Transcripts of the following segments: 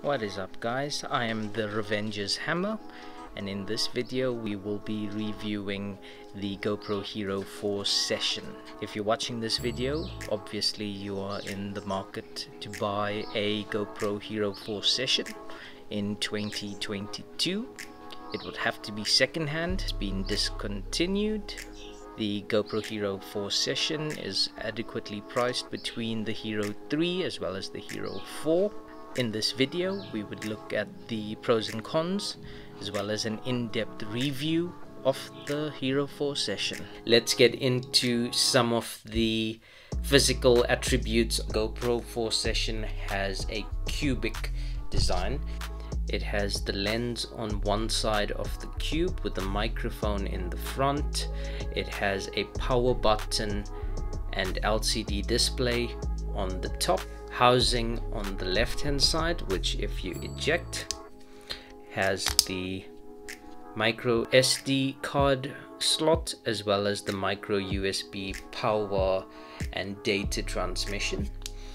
What is up guys, I am the Revenger's Hammer, and in this video we will be reviewing the GoPro Hero 4 Session. If you're watching this video, obviously you are in the market to buy a GoPro Hero 4 Session in 2022. It would have to be secondhand, it's been discontinued. The GoPro Hero 4 Session is adequately priced between the Hero 3 as well as the Hero 4. In this video we would look at the pros and cons as well as an in-depth review of the Hero 4 Session. Let's get into some of the physical attributes. GoPro 4 Session has a cubic design. It has the lens on one side of the cube with a microphone in the front. It has a power button and LCD display on the top. Housing on the left hand side, which if you eject has the micro SD card slot as well as the micro USB power and data transmission.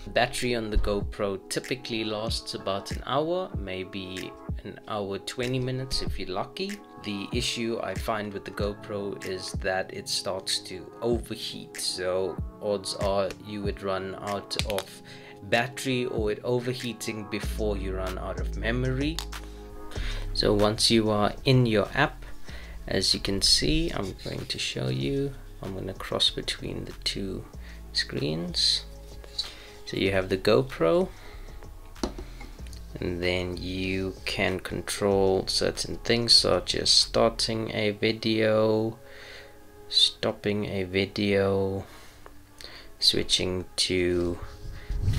Battery on the GoPro typically lasts about an hour, maybe an hour 20 minutes if you're lucky. The issue I find with the GoPro is that it starts to overheat, so odds are you would run out of battery or it overheating before you run out of memory. So once you are in your app, as you can see, I'm going to show you, I'm going to cross between the two screens. So you have the GoPro, and then you can control certain things such as starting a video, stopping a video, switching to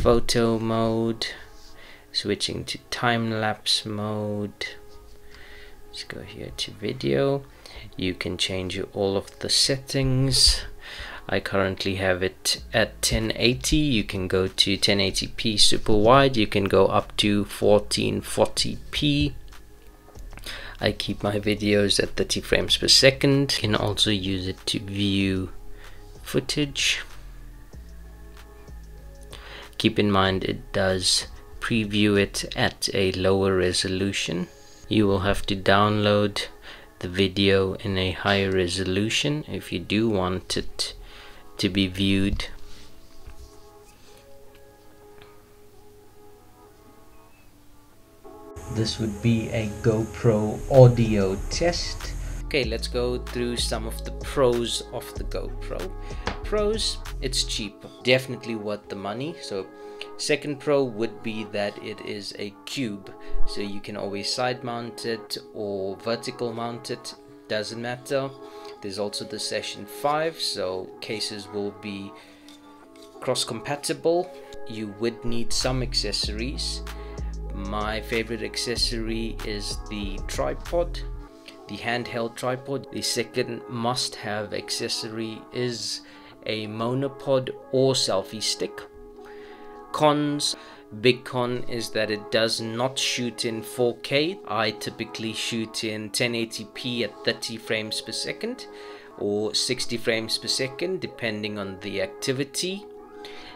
photo mode, switching to time-lapse mode. Let's go here to video. You can change all of the settings. I currently have it at 1080. You can go to 1080p super wide. You can go up to 1440p. I keep my videos at 30 frames per second. You can also use it to view footage. Keep in mind it does preview it at a lower resolution. You will have to download the video in a higher resolution if you do want it to be viewed. This would be a GoPro audio test. Okay, let's go through some of the pros of the GoPro. Pros, it's cheap, definitely worth the money. So second pro would be that it is a cube, so you can always side mount it or vertical mount it, doesn't matter. There's also the Session 5, so cases will be cross compatible. You would need some accessories. My favorite accessory is the tripod, the handheld tripod. The second must-have accessory is a monopod or selfie stick. Cons, big con is that it does not shoot in 4K. I typically shoot in 1080p at 30 frames per second or 60 frames per second depending on the activity.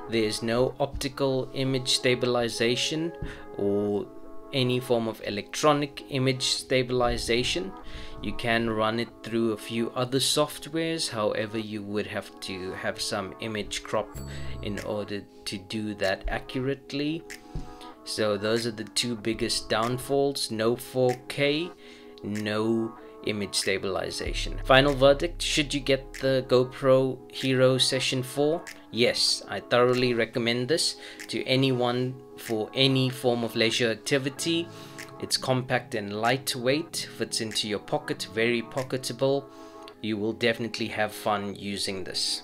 There's no optical image stabilization or any form of electronic image stabilization. You can run it through a few other softwares, however you would have to have some image crop in order to do that accurately. So those are the two biggest downfalls: no 4K, no image stabilization. Final verdict, should you get the GoPro Hero Session 4? Yes, I thoroughly recommend this to anyone for any form of leisure activity. It's compact and lightweight, fits into your pocket, very pocketable. You will definitely have fun using this.